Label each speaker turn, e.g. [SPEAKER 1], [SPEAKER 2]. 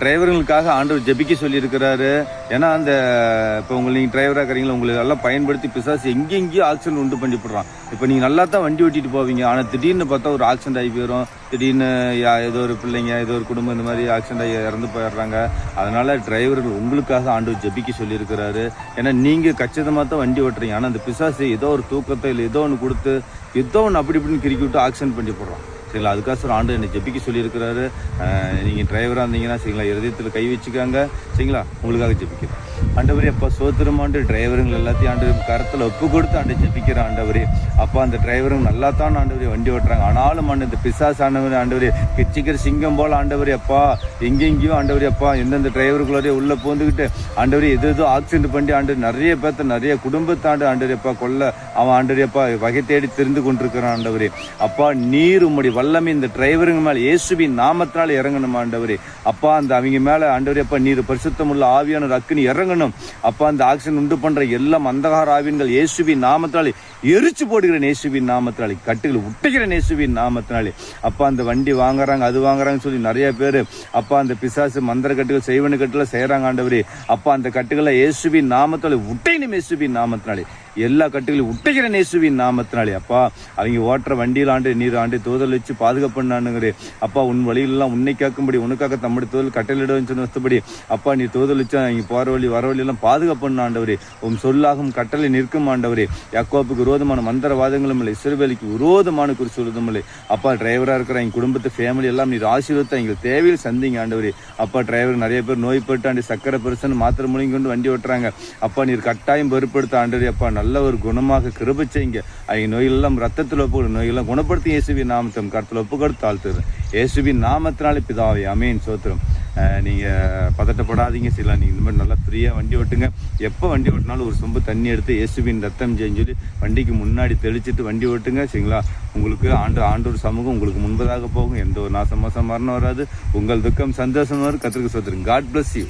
[SPEAKER 1] டிரைவர்களுக்காக ஆண்டவர் ஜெபிக்க சொல்லியிருக்கிறாரு. ஏன்னா அந்த இப்போ நீங்கள் டிரைவராக இருக்கிறீங்களா, உங்களுக்கு நல்லா பயன்படுத்தி பிசாசு எங்கெங்கேயும் ஆக்சிடென்ட் உண்டு பண்ணி போடுறான். இப்போ நீங்கள் நல்லா தான் வண்டி ஓட்டிட்டு போவீங்க, ஆனால் திடீர்னு பார்த்தா ஒரு ஆக்சிடென்ட் ஆகி போயிடும். திடீர்னு ஏதோ ஒரு பிள்ளைங்க, ஏதோ ஒரு குடும்பம் இந்த மாதிரி ஆக்சிடென்ட் ஆகி இறந்து போயிடுறாங்க. அதனால டிரைவர்கள் உங்களுக்காக ஆண்டவர் ஜெபிக்க சொல்லியிருக்கிறாரு. ஏன்னா நீங்கள் கச்சிதமாக தான் வண்டி ஓட்டுறீங்க, ஆனால் அந்த பிசாசு ஏதோ ஒரு தூக்கத்தை இல்லை ஏதோ ஒன்று கொடுத்து ஏதோ ஒன்று அப்படி இப்படின்னு கிறுக்கி விட்டு ஆக்சிடென்ட் பண்ணி போடுறான். சரிங்களா, அதுக்காக ஆண்டு என்னை ஜெபிக்க சொல்லியிருக்கிறாரு. நீங்கள் டிரைவராக இருந்தீங்கன்னா சரிங்களா, இருதயத்தில் கை வச்சுக்காங்க. சரிங்களா, உங்களுக்காக ஜெபிக்கிறேன். ஆண்டவரே அப்பா சோத்திரமாண்டு டிரைவருங்கள் எல்லாத்தையும் ஆண்டு கரத்தில் ஒப்பு கொடுத்து ஆண்டு ஜெபிக்கிற ஆண்டவரே. அப்பா அந்த டிரைவருங்க நல்லா தான் ஆண்டவரே வண்டி ஓட்டுறாங்க, ஆனாலும் ஆண்டு இந்த பிசாசு ஆண்டவரே ஆண்டவரே கிச்சிக்கிற சிங்கம் போல் ஆண்டவரே அப்பா எங்கெங்கேயும் ஆண்டவரே அப்பா எந்தெந்த டிரைவர்களோடய உள்ளே பூந்துக்கிட்டு ஆண்டவரே எதோ ஆக்சிடென்ட் பண்ணி ஆண்டு நிறைய பேர்த்த நிறைய குடும்பத்தாண்டு ஆண்டவரே அப்பா கொல்ல அவன் ஆண்டவரே அப்பா வகை தேடி தெரிந்து கொண்டிருக்கிறான் ஆண்டவரே. அப்பா நீர் உம்முடைய வல்லமை இந்த டிரைவருங்க மேலே இயேசுவின் நாமத்தினால இறங்கணும் ஆண்டவரே. அப்பா அந்த அவங்க மேலே ஆண்டவரே அப்பா நீர் பரிசுத்தமுள்ள ஆவியான அக்கினி இறங்கணும். அப்பா அந்த ஆக்சிடென்ட் உண்டு பண்ற எல்லாம் அந்தகார ஆவியன்கள் இயேசுவின் நாமத்தினாலே எரிச்சு போடுகிறேன், இயேசுவின் நாமத்தினாலே கட்டுகளை உட்டைகிறேன், இயேசுவின் நாமத்தினாலே. அப்பா அந்த வண்டி வாங்குறாங்க அது வாங்குறாங்கன்னு சொல்லி நிறைய பேர் அப்பா அந்த பிசாசு மந்திர கட்டுகள் செய்வன கட்டுல செய்யறாங்க ஆண்டவரே. அப்பா அந்த கட்டுகளை இயேசுவின் நாமத்தினாலே உட்டையணும், இயேசுவின் நாமத்தினாலே எல்லா கட்டுகளையும் உட்டைகிற இயேசுவின் நாமத்தினாலே. அப்பா அவங்க ஓட்டுற வண்டியில் ஆண்டு நீர் ஆண்டு தோதல் வச்சு பாதுகாப்பு பண்ணானுங்கிறே. அப்பா உன் வழியிலெல்லாம் உன்னை காக்கும்படி உனக்காக தம்முடைய தோதல் கட்டளிடம் சொன்னபடி அப்பா நீ தோதல் வச்சு அவங்க போகிற வழி வர வழியெல்லாம் பாதுகாப்பு பண்ண ஆண்டவரே. உன் சொல்லாகும் கட்டளை நிற்கும் ஆண்டவரே. யாக்கோப்புக்கு விரோதமான மந்திரவாதங்களும் இல்லை, இஸ்ரவேலுக்கு விரோதமான குறி சொல்லுதும் இல்லை. அப்பா டிரைவராக இருக்கிற எங்கள் குடும்பத்து ஃபேமிலி எல்லாம் நீர் ஆசீர்வதித்து எங்களுக்கு தேவையில் சந்திங்க ஆண்டவரே. அப்பா டிரைவர் நிறைய பேர் நோய்பட்டு ஆண்டு சக்கரை பெருசன்னு மாத்திரை மூலிங்க கொண்டு வண்டி ஓட்டுறாங்க. அப்பா நீர் கட்டாயம் பொறுப்படுத்த ஆண்டவரே. அப்பா நல்ல ஒரு குணமாக கிருபை செய்யுங்க. அவங்க நோயெல்லாம் ரத்தத்தில் ஒப்பு நோயெல்லாம் குணப்படுத்தி இயேசுவின் நாமத்தை கருத்தில் ஒப்பு கொடுத்து தாழ்த்துறேன் இயேசுவின் நாமத்தினாலே பிதாவே ஆமென். சோத்திரம். நீங்கள் பதட்டப்படாதீங்க. சரிங்களா, நீங்கள் இந்த மாதிரி நல்லா ஃப்ரீயாக வண்டி ஓட்டுங்க. எப்போ வண்டி ஓட்டினாலும் ஒரு சொம்பு தண்ணி எடுத்து இயேசுவின் ரத்தம் செய்யுன்னு சொல்லி வண்டிக்கு முன்னாடி தெளிச்சிட்டு வண்டி ஓட்டுங்க. சரிங்களா, உங்களுக்கு ஆண்டோர் சமூகம் உங்களுக்கு முன்பதாக போகும். எந்த ஒரு நாசம் மோசம் மரணம் வராது. உங்கள் துக்கம் சந்தோஷம் வரும். கர்த்தருக்கு ஸ்தோத்திரம். God bless you.